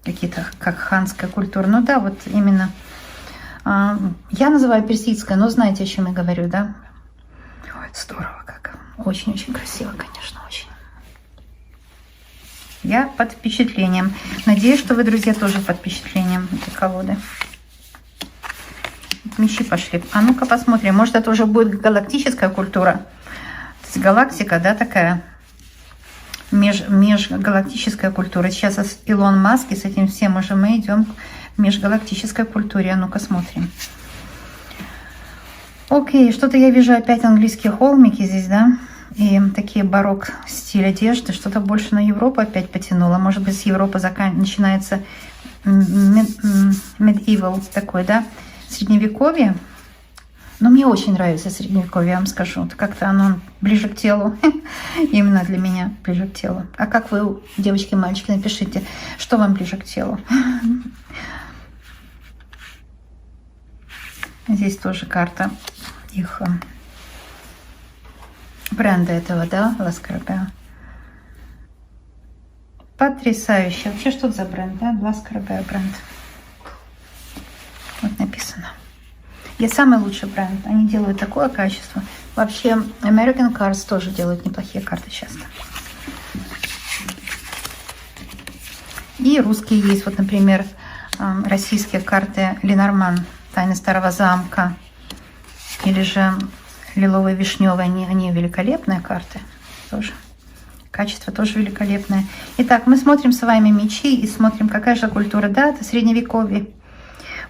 Какие-то, как ханская культура. Ну да, вот именно. Я называю персидская, но знаете, о чем я говорю, да? Ой, здорово как. Очень-очень красиво, конечно, очень. Я под впечатлением. Надеюсь, что вы, друзья, тоже под впечатлением этой колоды. Мечи пошли. А ну-ка посмотрим. Может, это уже будет галактическая культура. То есть галактика, да, такая. Межгалактическая культура. Сейчас с Илон Маск и с этим всем уже мы идем к межгалактической культуре. А ну-ка смотрим. Окей, что-то я вижу опять английские холмики здесь, да? И такие барокко стиль одежды, что-то больше на Европу опять потянуло. Может быть, с Европы начинается medieval такой, да, средневековье. Но мне очень нравится средневековье, я вам скажу. Как-то оно ближе к телу. Именно для меня ближе к телу. А как вы, девочки и мальчики, напишите, что вам ближе к телу. Здесь тоже карта их бренда этого, да, La Scarabea. Потрясающе. Вообще, что это за бренд, да? La Scarabea бренд. Вот написано. Я самый лучший бренд. Они делают такое качество. Вообще, American Cars тоже делают неплохие карты часто. И русские есть. Вот, например, российские карты Ленорман, Тайны Старого Замка. Или же лиловые, вишневые. Они великолепные карты тоже. Качество тоже великолепное. Итак, мы смотрим с вами мечи и смотрим, какая же культура. Да, это средневековье.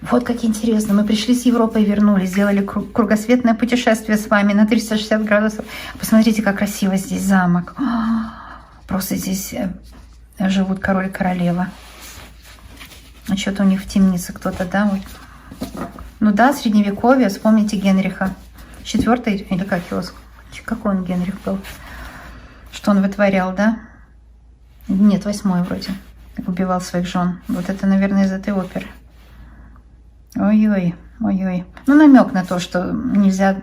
Вот как интересно. Мы пришли с Европы и вернулись. Сделали кругосветное путешествие с вами на 360 градусов. Посмотрите, как красиво здесь замок. Просто здесь живут король и королева. А что-то у них в темнице кто-то, да? Вот. Ну да, средневековье. Вспомните Генриха. 4-й, или как его? Какой он Генрих был? Что он вытворял, да? Нет, 8-й вроде. Убивал своих жен. Вот это, наверное, из этой оперы. Ой-ой, ой-ой. Ну, намек на то, что нельзя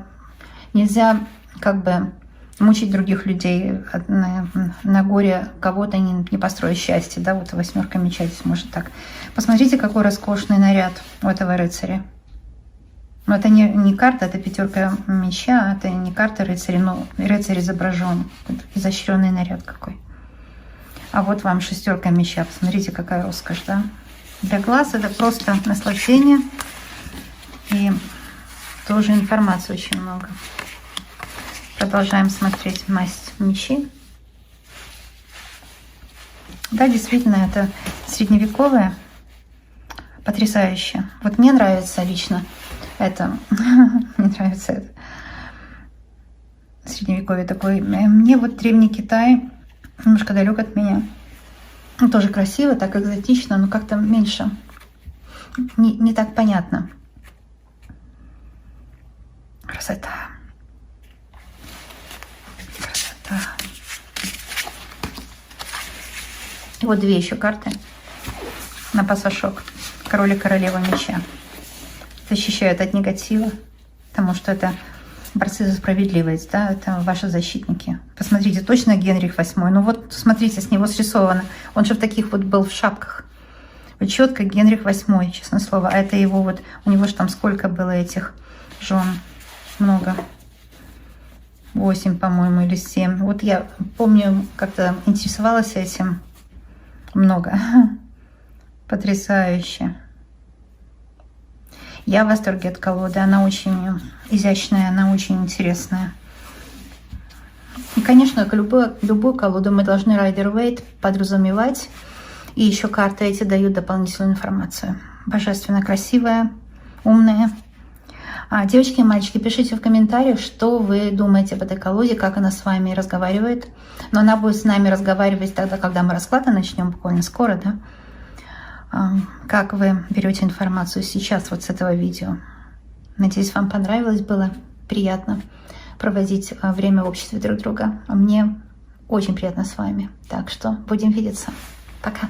как бы мучить других людей на горе кого-то, не построить счастье, да, вот 8 меча здесь может так. Посмотрите, какой роскошный наряд у этого рыцаря. Но это не карта, это 5 меча, это не карта рыцаря, но рыцарь изображен. Изощренный наряд какой. А вот вам 6 меча. Посмотрите, какая роскошь, да? Для глаз это просто наслаждение. И тоже информации очень много. Продолжаем смотреть масть мечей. Да, действительно, это средневековое. Потрясающе. Вот мне нравится лично это. Мне нравится это. Средневековье такой. Мне вот Древний Китай немножко далек от меня. Тоже красиво, так экзотично, но как-то меньше. Не так понятно. Красота. Красота. И вот 2 еще карты на пасашок. Король и королева меча. Защищают от негатива, потому что это борцы за справедливость, да, это ваши защитники. Посмотрите, точно Генрих VIII. Ну вот, смотрите, с него срисовано. Он же в таких вот был в шапках. Вот четко Генрих VIII, честное слово. А это его вот, у него же там сколько было этих жен? Много. 8, по-моему, или 7. Вот я помню, как-то интересовалась этим. Много. Потрясающе. Я в восторге от колоды. Она очень изящная, она очень интересная. И, конечно, любую колоду мы должны Rider-Waite подразумевать. И еще карты эти дают дополнительную информацию. Божественно красивая, умная. Девочки и мальчики, пишите в комментариях, что вы думаете об этой колоде, как она с вами разговаривает. Но она будет с нами разговаривать тогда, когда мы расклады начнем, буквально скоро, да? Как вы берете информацию сейчас вот с этого видео. Надеюсь, вам понравилось, было приятно проводить время в обществе друг друга. А мне очень приятно с вами. Так что будем видеться. Пока.